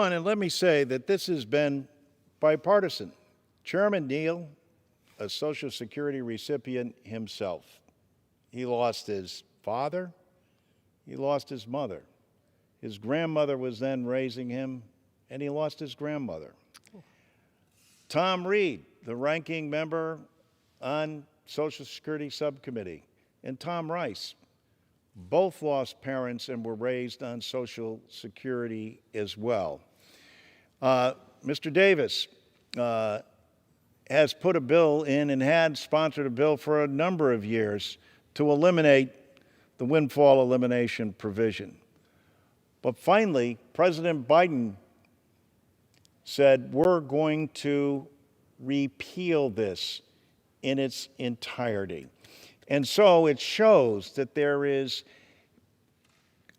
And let me say that this has been bipartisan. Chairman Neal, a Social Security recipient himself, he lost his father, he lost his mother. His grandmother was then raising him, and he lost his grandmother. Tom Reed, the ranking member on Social Security Subcommittee, and Tom Rice, both lost parents and were raised on Social Security as well. Mr. Davis has put a bill in and had sponsored a bill for a number of years to eliminate the windfall elimination provision. But finally, President Biden said, we're going to repeal this in its entirety. And so it shows that there is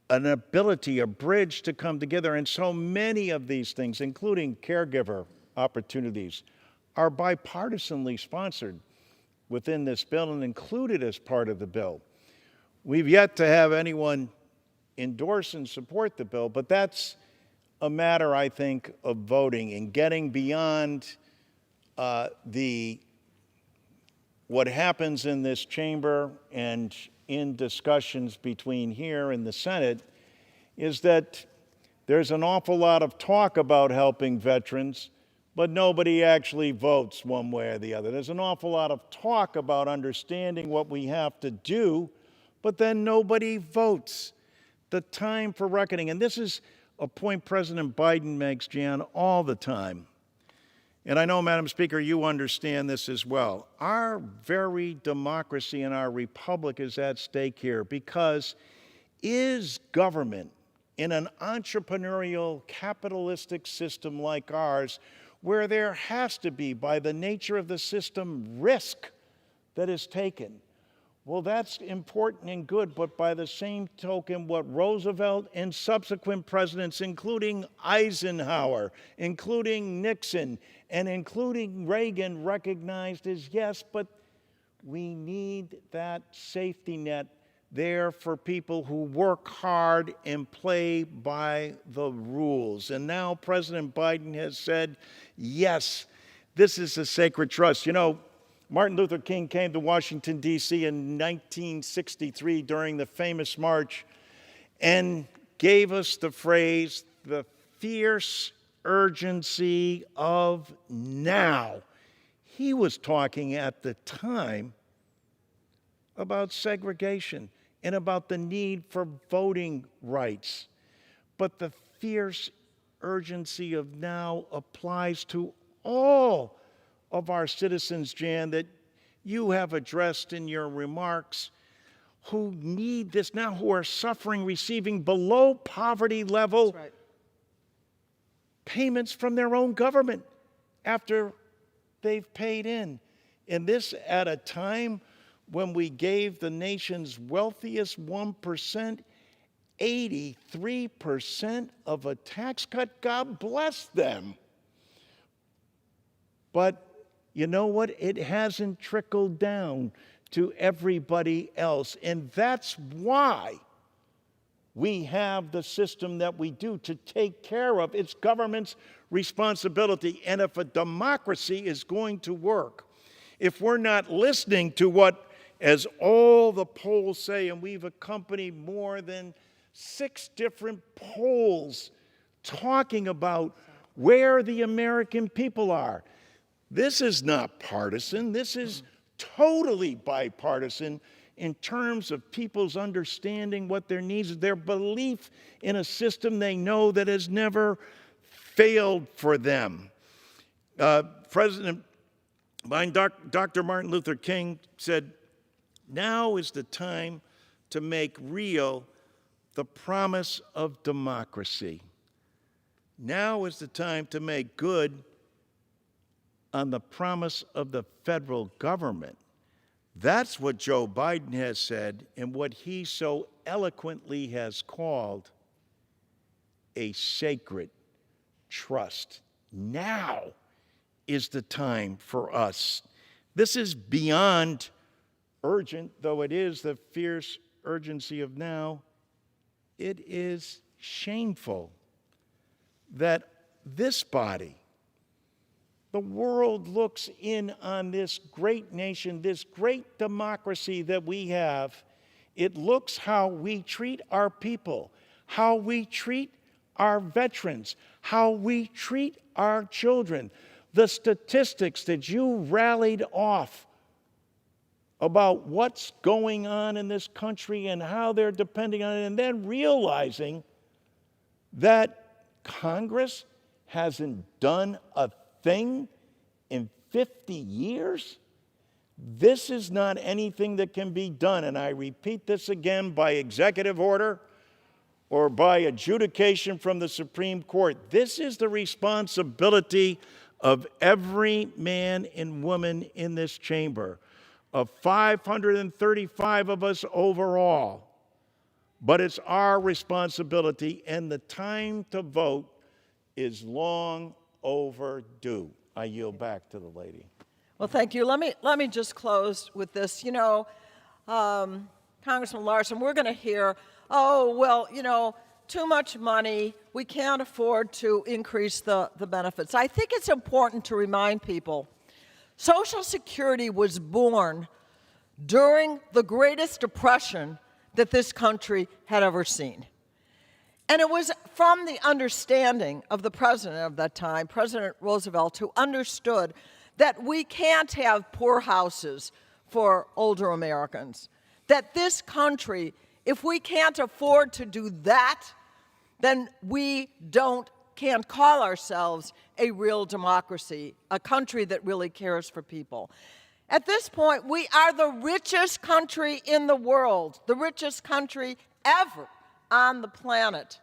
an ability, a bridge to come together. And so many of these things, including caregiver opportunities, are bipartisanly sponsored within this bill and included as part of the bill. We've yet to have anyone endorse and support the bill, but that's a matter, I think, of voting and getting beyond what happens in this chamber and in discussions between here and the Senate, is that there's an awful lot of talk about helping veterans, but nobody actually votes one way or the other. There's an awful lot of talk about understanding what we have to do, but then nobody votes. The time for reckoning, and this is a point President Biden makes, Jan, all the time. And I know, Madam Speaker, you understand this as well. Our very democracy and our republic is at stake here, because is government in an entrepreneurial, capitalistic system like ours, where there has to be, by the nature of the system, risk that is taken? Well, that's important and good, but by the same token, what Roosevelt and subsequent presidents, including Eisenhower, including Nixon, and including Reagan, recognized is, yes, but we need that safety net there for people who work hard and play by the rules. And now President Biden has said, yes, this is a sacred trust. You know, Martin Luther King came to Washington, D.C. in 1963 during the famous march and gave us the phrase, the fierce urgency of now. He was talking at the time about segregation and about the need for voting rights. But the fierce urgency of now applies to all of our citizens, Jan, that you have addressed in your remarks, who need this now, who are suffering, receiving below poverty level payments from their own government after they've paid in. And this at a time when we gave the nation's wealthiest 1% 83% of a tax cut. God bless them. But you know what? It hasn't trickled down to everybody else. And that's why we have the system that we do, to take care of. It's government's responsibility. And if a democracy is going to work, if we're not listening to what, as all the polls say, and we've accompanied more than 6 different polls talking about where the American people are. This is not partisan. This is totally bipartisan in terms of people's understanding what their needs are, their belief in a system they know that has never failed for them. President Biden, Dr. Martin Luther King said, now is the time to make real the promise of democracy. Now is the time to make good on the promise of the federal government. That's what Joe Biden has said, and what he so eloquently has called a sacred trust. Now is the time for us. This is beyond urgent, though it is the fierce urgency of now. It is shameful that this body. The world looks in on this great nation, this great democracy that we have. It looks how we treat our people, how we treat our veterans, how we treat our children. The statistics that you rallied off about what's going on in this country and how they're depending on it, and then realizing that Congress hasn't done a thing in 50 years? This is not anything that can be done, and I repeat this again, by executive order or by adjudication from the Supreme Court. This is the responsibility of every man and woman in this chamber, of 535 of us overall. But it's our responsibility, and the time to vote is long overdue. I yield back to the lady. Well, thank you. Let me just close with this. You know, Congressman Larson, we're going to hear, oh, well, you know, too much money, we can't afford to increase the benefits. I think it's important to remind people, Social Security was born during the greatest depression that this country had ever seen. And it was from the understanding of the president of that time, President Roosevelt, who understood that we can't have poor houses for older Americans. That this country, if we can't afford to do that, then we can't call ourselves a real democracy, a country that really cares for people. At this point, we are the richest country in the world, the richest country ever on the planet.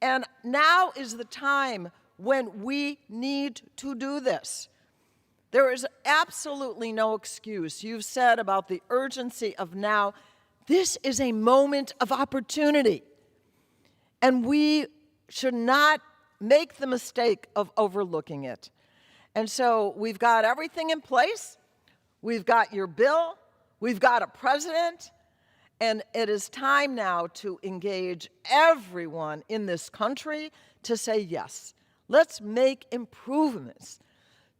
And now is the time when we need to do this. There is absolutely no excuse. You've said about the urgency of now. This is a moment of opportunity. And we should not make the mistake of overlooking it. And so we've got everything in place. We've got your bill. We've got a president. And it is time now to engage everyone in this country to say, yes, let's make improvements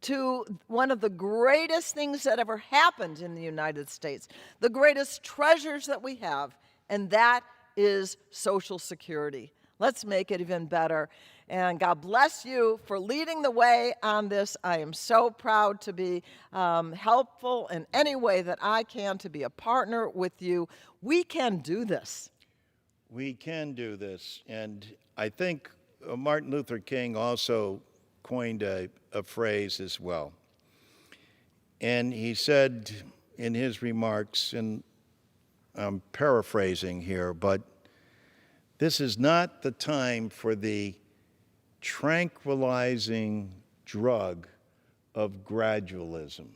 to one of the greatest things that ever happened in the United States, the greatest treasures that we have, and that is Social Security. Let's make it even better. And God bless you for leading the way on this. I am so proud to be helpful in any way that I can to be a partner with you. We can do this. We can do this. And I think Martin Luther King also coined a phrase as well. And he said in his remarks, and I'm paraphrasing here, but this is not the time for the tranquilizing drug of gradualism.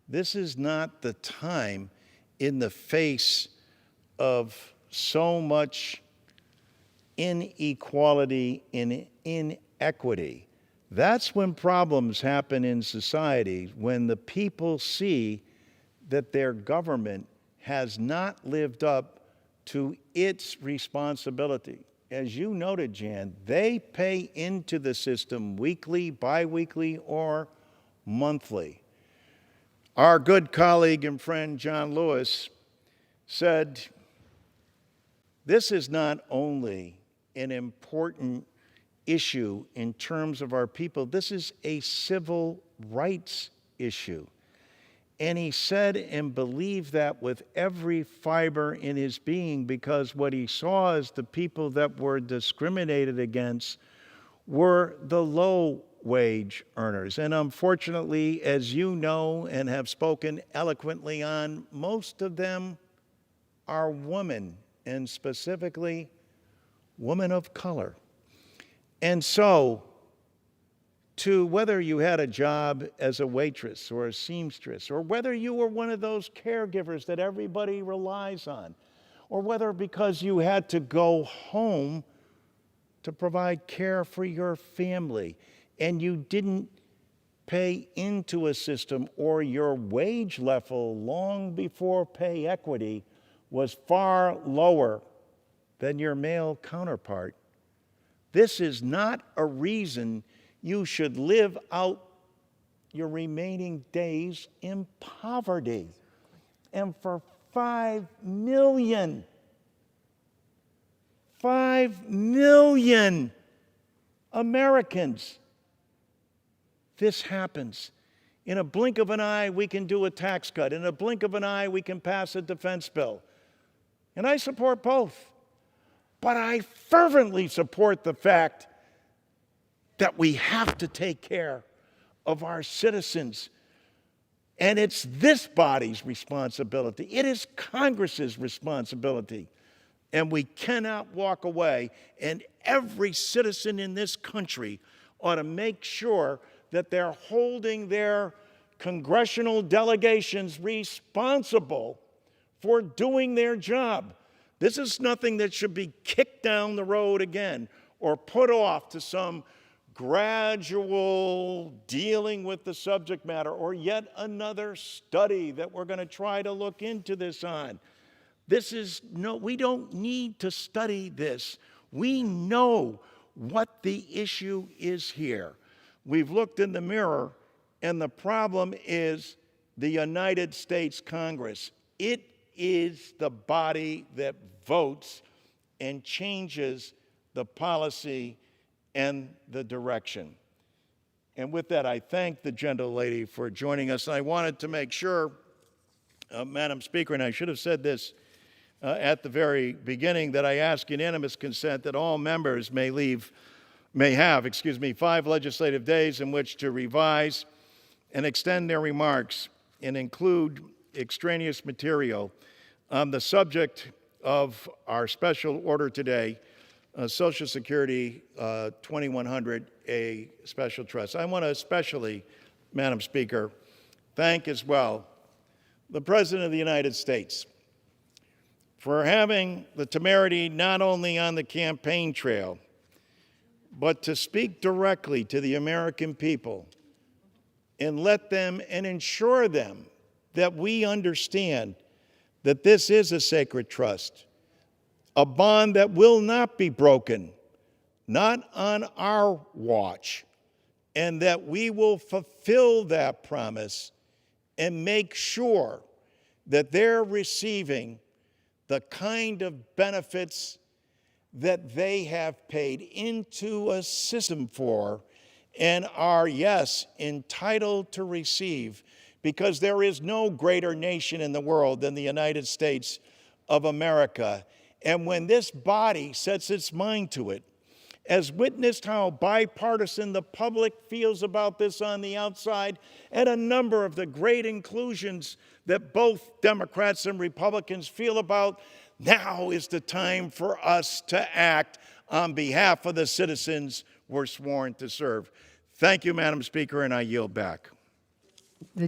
This is not the time, in the face of so much inequality and inequity. That's when problems happen in society, when the people see that their government has not lived up to its responsibility. As you noted, Jan, they pay into the system weekly, biweekly, or monthly. Our good colleague and friend John Lewis said, this is not only an important issue in terms of our people, this is a civil rights issue. And he said and believed that with every fiber in his being, because what he saw as the people that were discriminated against were the low-wage earners. And unfortunately, as you know and have spoken eloquently on, most of them are women, and specifically women of color. And so, to whether you had a job as a waitress or a seamstress, or whether you were one of those caregivers that everybody relies on, or whether because you had to go home to provide care for your family and you didn't pay into a system, or your wage level long before pay equity was far lower than your male counterpart, This is not a reason you should live out your remaining days in poverty. And for 5 million Americans, this happens. In a blink of an eye, we can do a tax cut. In a blink of an eye, we can pass a defense bill. And I support both. But I fervently support the fact that we have to take care of our citizens. And it's this body's responsibility. It is Congress's responsibility. And we cannot walk away. And every citizen in this country ought to make sure that they're holding their congressional delegations responsible for doing their job. This is nothing that should be kicked down the road again or put off to some gradual dealing with the subject matter or yet another study that we're going to try to look into this on. We don't need to study this. We know what the issue is here. We've looked in the mirror, and the problem is the United States Congress. It is the body that votes and changes the policy and the direction. And with that, I thank the gentlelady for joining us. And I wanted to make sure, Madam Speaker, and I should have said this at the very beginning, that I ask unanimous consent that all members may have 5 legislative days in which to revise and extend their remarks and include extraneous material on the subject of our special order today, Social Security 2100, a special trust. I want to especially, Madam Speaker, thank as well the President of the United States for having the temerity not only on the campaign trail, but to speak directly to the American people and let them and ensure them that we understand that this is a sacred trust, a bond that will not be broken, not on our watch, and that we will fulfill that promise and make sure that they're receiving the kind of benefits that they have paid into a system for and are, yes, entitled to receive, because there is no greater nation in the world than the United States of America. And when this body sets its mind to it, as witnessed how bipartisan the public feels about this on the outside, and a number of the great inclusions that both Democrats and Republicans feel about, now is the time for us to act on behalf of the citizens we're sworn to serve. Thank you, Madam Speaker, and I yield back.